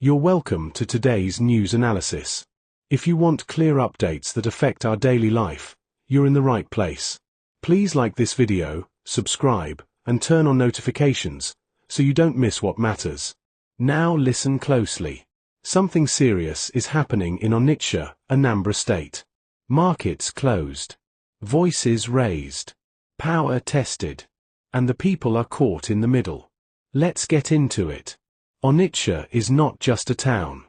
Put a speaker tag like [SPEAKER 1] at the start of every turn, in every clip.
[SPEAKER 1] You're welcome to today's news analysis. If you want clear updates that affect our daily life, you're in the right place. Please like this video, subscribe, and turn on notifications, so you don't miss what matters. Now listen closely. Something serious is happening in Onitsha, Anambra State. Markets closed. Voices raised. Power tested. And the people are caught in the middle. Let's get into it. Onitsha is not just a town.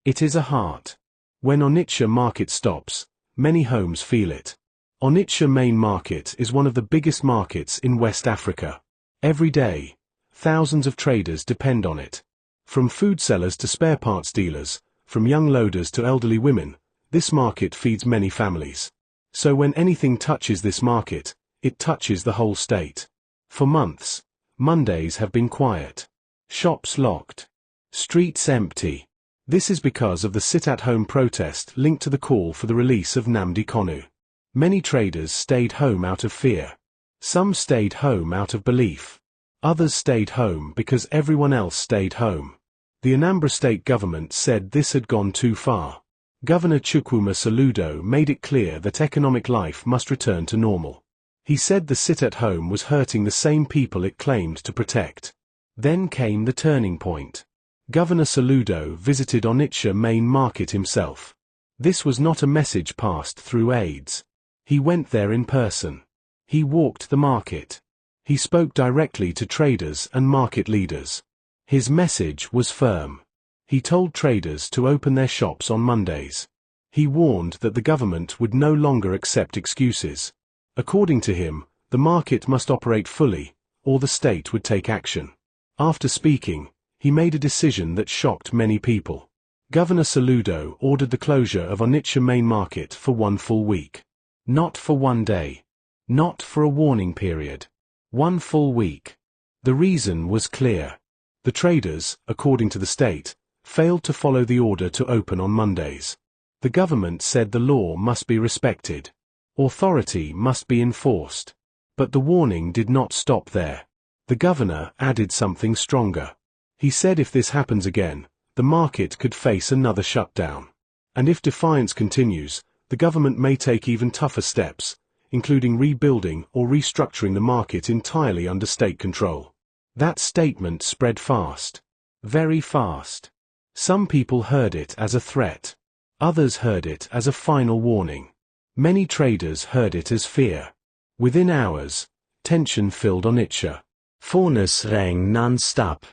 [SPEAKER 1] It is a heart. When Onitsha market stops, many homes feel it. Onitsha main market is one of the biggest markets in West Africa. Every day, thousands of traders depend on it. From food sellers to spare parts dealers, from young loaders to elderly women, this market feeds many families. So when anything touches this market, it touches the whole state. For months, Mondays have been quiet. Shops locked. Streets empty. This is because of the sit-at-home protest linked to the call for the release of Nnamdi Kanu. Many traders stayed home out of fear. Some stayed home out of belief. Others stayed home because everyone else stayed home. The Anambra State government said this had gone too far. Governor Chukwuma Soludo made it clear that economic life must return to normal. He said the sit-at-home was hurting the same people it claimed to protect. Then came the turning point. Governor Soludo visited Onitsha main market himself. This was not a message passed through aides. He went there in person. He walked the market. He spoke directly to traders and market leaders. His message was firm. He told traders to open their shops on Mondays. He warned that the government would no longer accept excuses. According to him, the market must operate fully, or the state would take action. After speaking, he made a decision that shocked many people. Governor Soludo ordered the closure of Onitsha main market for 1 full week. Not for 1 day. Not for a warning period. 1 full week. The reason was clear. The traders, according to the state, failed to follow the order to open on Mondays. The government said the law must be respected. Authority must be enforced. But the warning did not stop there. The governor added something stronger. He said if this happens again, the market could face another shutdown. And if defiance continues, the government may take even tougher steps, including rebuilding or restructuring the market entirely under state control. That statement spread fast. Very fast. Some people heard it as a threat. Others heard it as a final warning. Many traders heard it as fear. Within hours, tension filled Onitsha. Phones rang non-stop.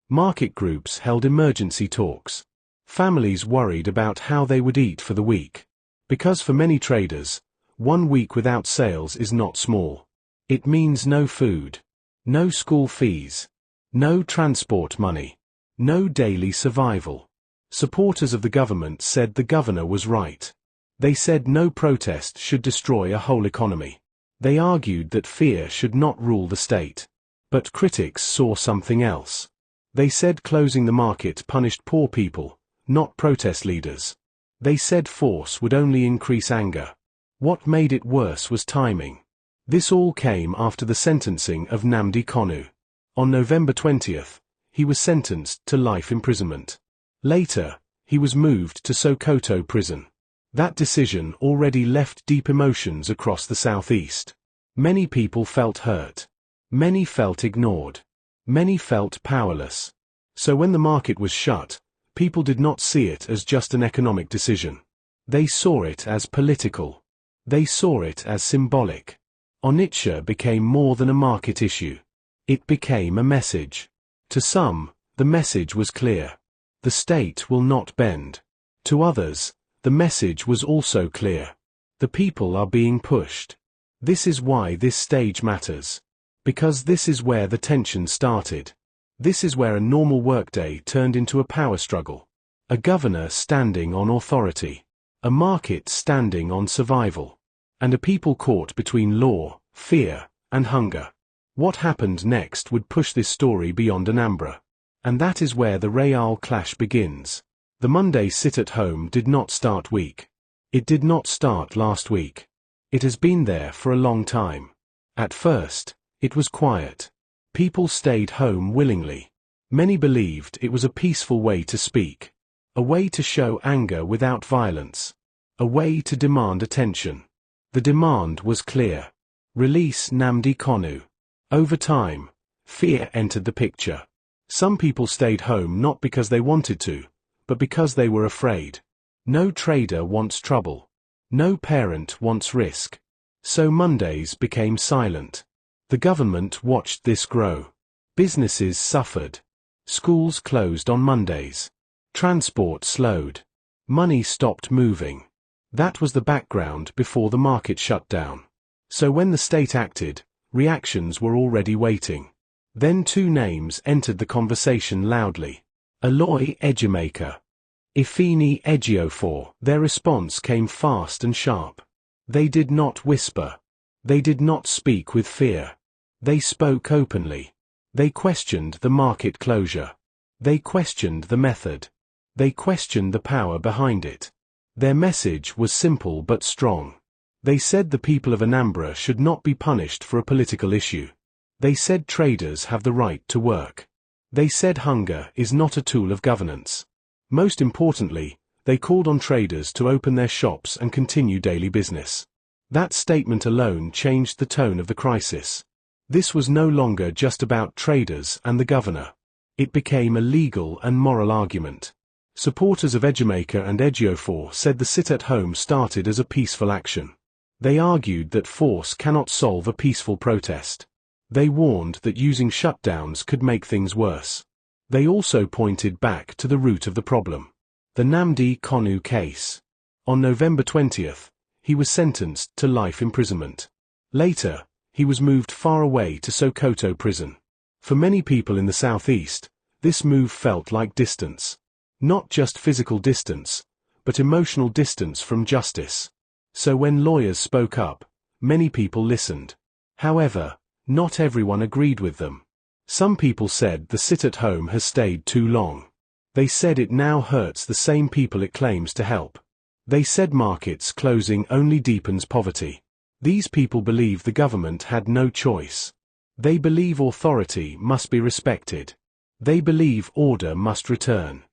[SPEAKER 1] Market groups held emergency talks. Families worried about how they would eat for the week. Because for many traders, 1 week without sales is not small. It means no food. No school fees. No transport money. No daily survival. Supporters of the government said the governor was right. They said no protest should destroy a whole economy. They argued that fear should not rule the state. But critics saw something else. They said closing the market punished poor people, not protest leaders. They said force would only increase anger. What made it worse was timing. This all came after the sentencing of Nnamdi Kanu. On November 20th, he was sentenced to life imprisonment. Later, he was moved to Sokoto Prison. That decision already left deep emotions across the southeast. Many people felt hurt. Many felt ignored. Many felt powerless. So when the market was shut, people did not see it as just an economic decision. They saw it as political. They saw it as symbolic. Onitsha became more than a market issue. It became a message. To some, the message was clear. The state will not bend. To others, the message was also clear. The people are being pushed. This is why this stage matters. Because this is where the tension started. This is where a normal workday turned into a power struggle. A governor standing on authority. A market standing on survival. And a people caught between law, fear, and hunger. What happened next would push this story beyond Anambra. And that is where the real clash begins. The Monday sit-at-home did not start weak. It did not start last week. It has been there for a long time. At first, it was quiet. People stayed home willingly. Many believed it was a peaceful way to speak. A way to show anger without violence. A way to demand attention. The demand was clear. Release Nnamdi Kanu. Over time, fear entered the picture. Some people stayed home not because they wanted to, but because they were afraid. No trader wants trouble. No parent wants risk. So Mondays became silent. The government watched this grow. Businesses suffered. Schools closed on Mondays. Transport slowed. Money stopped moving. That was the background before the market shut down. So when the state acted, reactions were already waiting. Then two names entered the conversation loudly. Aloy Ejimiker. Ifini Ejiofor. Their response came fast and sharp. They did not whisper. They did not speak with fear. They spoke openly. They questioned the market closure. They questioned the method. They questioned the power behind it. Their message was simple but strong. They said the people of Anambra should not be punished for a political issue. They said traders have the right to work. They said hunger is not a tool of governance. Most importantly, they called on traders to open their shops and continue daily business. That statement alone changed the tone of the crisis. This was no longer just about traders and the governor. It became a legal and moral argument. Supporters of Ejimakor and Ejiofor said the sit-at-home started as a peaceful action. They argued that force cannot solve a peaceful protest. They warned that using shutdowns could make things worse. They also pointed back to the root of the problem. The Nnamdi Kanu case. On November 20th, he was sentenced to life imprisonment. Later, he was moved far away to Sokoto Prison. For many people in the southeast, this move felt like distance. Not just physical distance, but emotional distance from justice. So when lawyers spoke up, many people listened. However, not everyone agreed with them. Some people said the sit-at-home has stayed too long. They said it now hurts the same people it claims to help. They said markets closing only deepens poverty. These people believe the government had no choice. They believe authority must be respected. They believe order must return.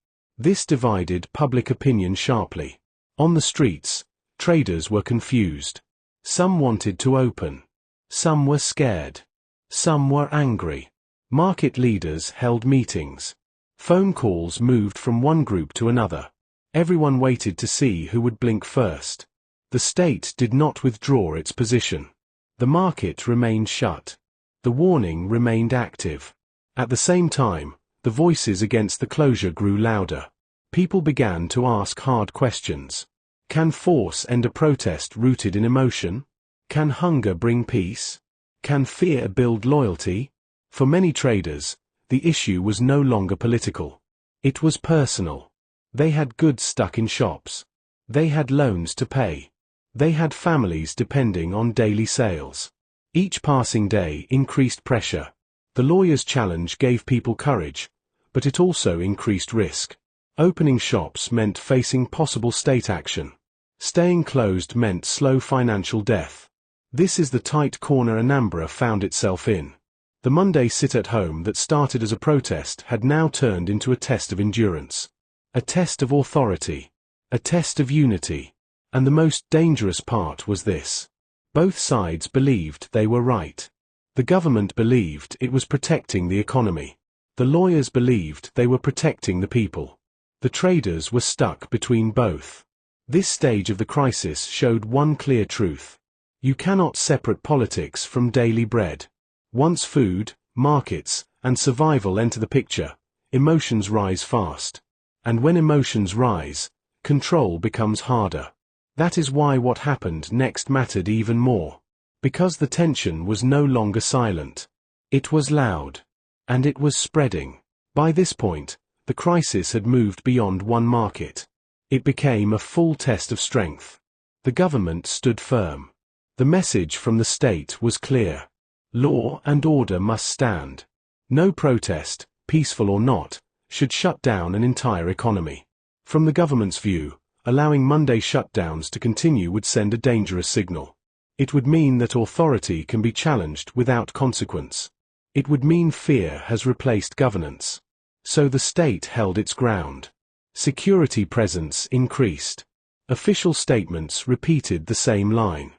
[SPEAKER 1] This divided public opinion sharply. On the streets, traders were confused. Some wanted to open. Some were scared. Some were angry. Market leaders held meetings. Phone calls moved from one group to another. Everyone waited to see who would blink first. The state did not withdraw its position. The market remained shut. The warning remained active. At the same time, the voices against the closure grew louder. People began to ask hard questions. Can force end a protest rooted in emotion? Can hunger bring peace? Can fear build loyalty? For many traders, the issue was no longer political. It was personal. They had goods stuck in shops. They had loans to pay. They had families depending on daily sales. Each passing day increased pressure. The lawyer's challenge gave people courage, but it also increased risk. Opening shops meant facing possible state action. Staying closed meant slow financial death. This is the tight corner Anambra found itself in. The Monday sit-at-home that started as a protest had now turned into a test of endurance. A test of authority. A test of unity. And the most dangerous part was this. Both sides believed they were right. The government believed it was protecting the economy. The lawyers believed they were protecting the people. The traders were stuck between both. This stage of the crisis showed one clear truth. You cannot separate politics from daily bread. Once food, markets, and survival enter the picture, emotions rise fast. And when emotions rise, control becomes harder. That is why what happened next mattered even more. Because the tension was no longer silent. It was loud. And it was spreading. By this point, the crisis had moved beyond one market. It became a full test of strength. The government stood firm. The message from the state was clear. Law and order must stand. No protest, peaceful or not, should shut down an entire economy. From the government's view, allowing Monday shutdowns to continue would send a dangerous signal. It would mean that authority can be challenged without consequence. It would mean fear has replaced governance. So the state held its ground. Security presence increased. Official statements repeated the same line.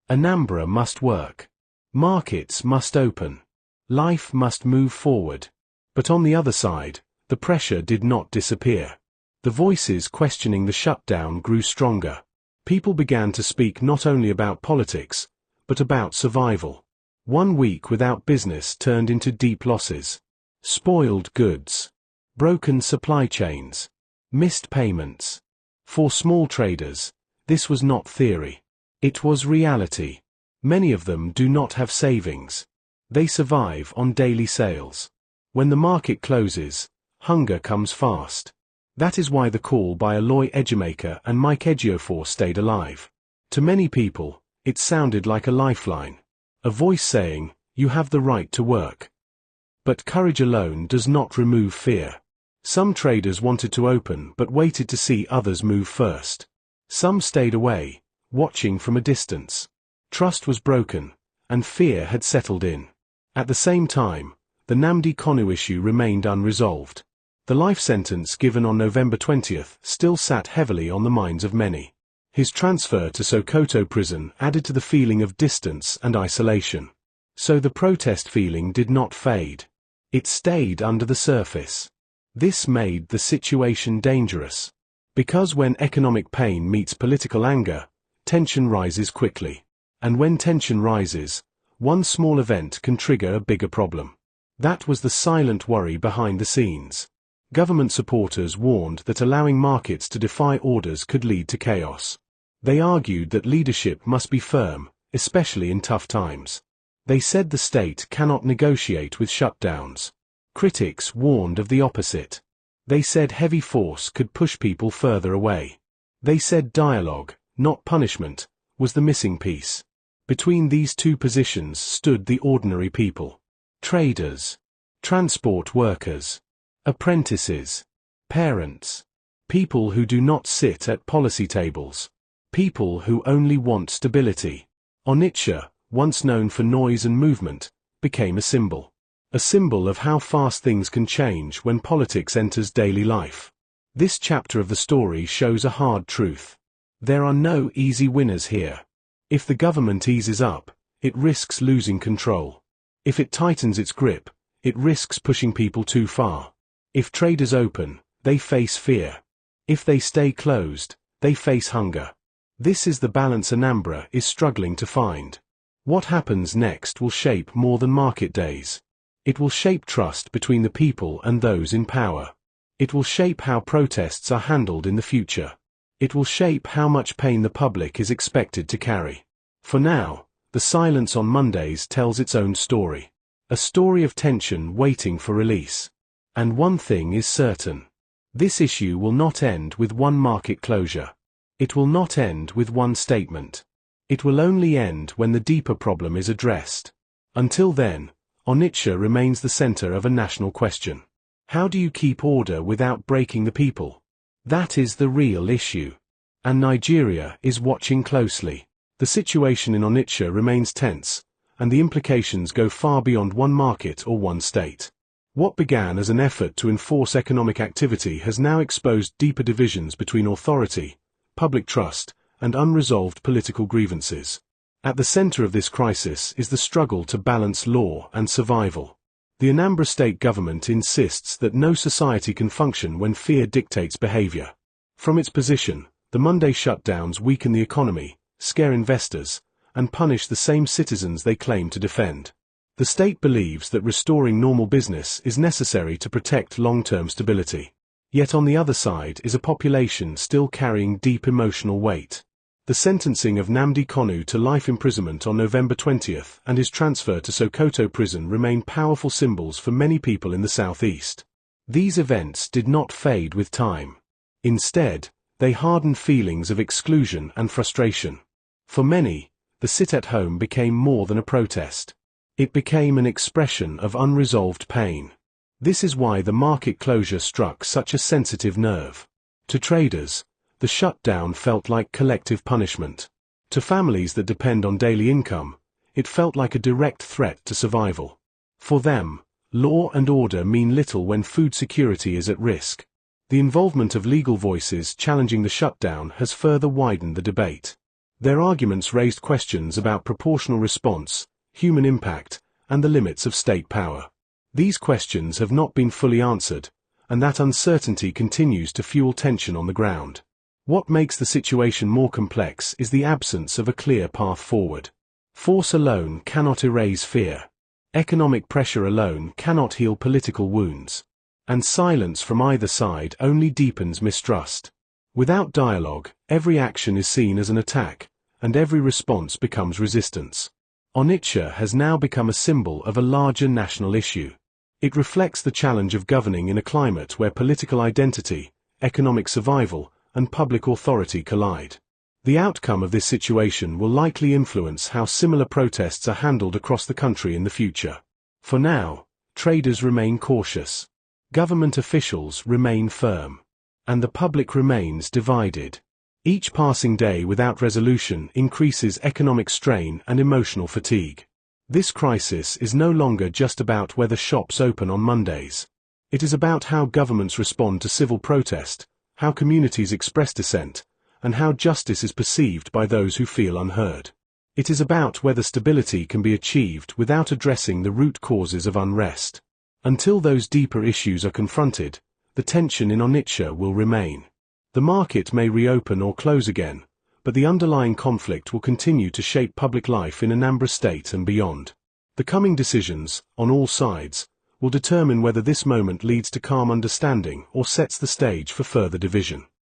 [SPEAKER 1] Anambra must work. Markets must open. Life must move forward. But on the other side, the pressure did not disappear. The voices questioning the shutdown grew stronger. People began to speak not only about politics, but about survival. 1 week without business turned into deep losses. Spoiled goods. Broken supply chains. Missed payments. For small traders, this was not theory. It was reality. Many of them do not have savings. They survive on daily sales. When the market closes, hunger comes fast. That is why the call by Aloy Ejimakor and Ejiofor stayed alive. To many people, it sounded like a lifeline. A voice saying, "You have the right to work." But courage alone does not remove fear. Some traders wanted to open but waited to see others move first. Some stayed away, watching from a distance. Trust was broken, and fear had settled in. At the same time, the Nnamdi Kanu issue remained unresolved. The life sentence given on November 20th still sat heavily on the minds of many. His transfer to Sokoto Prison added to the feeling of distance and isolation. So the protest feeling did not fade. It stayed under the surface. This made the situation dangerous. Because when economic pain meets political anger, tension rises quickly. And when tension rises, one small event can trigger a bigger problem. That was the silent worry behind the scenes. Government supporters warned that allowing markets to defy orders could lead to chaos. They argued that leadership must be firm, especially in tough times. They said the state cannot negotiate with shutdowns. Critics warned of the opposite. They said heavy force could push people further away. They said dialogue, not punishment, was the missing piece. Between these two positions stood the ordinary people. Traders, transport workers, apprentices, parents, people who do not sit at policy tables, people who only want stability. Onitsha, once known for noise and movement, became a symbol. A symbol of how fast things can change when politics enters daily life. This chapter of the story shows a hard truth. There are no easy winners here. If the government eases up, it risks losing control. If it tightens its grip, it risks pushing people too far. If traders open, they face fear. If they stay closed, they face hunger. This is the balance Anambra is struggling to find. What happens next will shape more than market days. It will shape trust between the people and those in power. It will shape how protests are handled in the future. It will shape how much pain the public is expected to carry. For now, the silence on Mondays tells its own story. A story of tension waiting for release. And one thing is certain. This issue will not end with one market closure. It will not end with one statement. It will only end when the deeper problem is addressed. Until then, Onitsha remains the center of a national question. How do you keep order without breaking the people? That is the real issue. And Nigeria is watching closely. The situation in Onitsha remains tense, and the implications go far beyond one market or one state. What began as an effort to enforce economic activity has now exposed deeper divisions between authority, public trust, and unresolved political grievances. At the center of this crisis is the struggle to balance law and survival. The Anambra State government insists that no society can function when fear dictates behavior. From its position, the Monday shutdowns weaken the economy, scare investors, and punish the same citizens they claim to defend. The state believes that restoring normal business is necessary to protect long-term stability. Yet on the other side is a population still carrying deep emotional weight. The sentencing of Nnamdi Kanu to life imprisonment on November 20th and his transfer to Sokoto Prison remain powerful symbols for many people in the southeast. These events did not fade with time. Instead, they hardened feelings of exclusion and frustration. For many, the sit-at-home became more than a protest. It became an expression of unresolved pain. This is why the market closure struck such a sensitive nerve. To traders, the shutdown felt like collective punishment. To families that depend on daily income, it felt like a direct threat to survival. For them, law and order mean little when food security is at risk. The involvement of legal voices challenging the shutdown has further widened the debate. Their arguments raised questions about proportional response, human impact, and the limits of state power. These questions have not been fully answered, and that uncertainty continues to fuel tension on the ground. What makes the situation more complex is the absence of a clear path forward. Force alone cannot erase fear. Economic pressure alone cannot heal political wounds. And silence from either side only deepens mistrust. Without dialogue, every action is seen as an attack, and every response becomes resistance. Onitsha has now become a symbol of a larger national issue. It reflects the challenge of governing in a climate where political identity, economic survival, and public authority collide. The outcome of this situation will likely influence how similar protests are handled across the country in the future. For now, traders remain cautious. Government officials remain firm. And the public remains divided. Each passing day without resolution increases economic strain and emotional fatigue. This crisis is no longer just about whether shops open on Mondays. It is about how governments respond to civil protest, how communities express dissent, and how justice is perceived by those who feel unheard. It is about whether stability can be achieved without addressing the root causes of unrest. Until those deeper issues are confronted, the tension in Onitsha will remain. The market may reopen or close again, but the underlying conflict will continue to shape public life in Anambra State and beyond. The coming decisions, on all sides, will determine whether this moment leads to calm understanding or sets the stage for further division.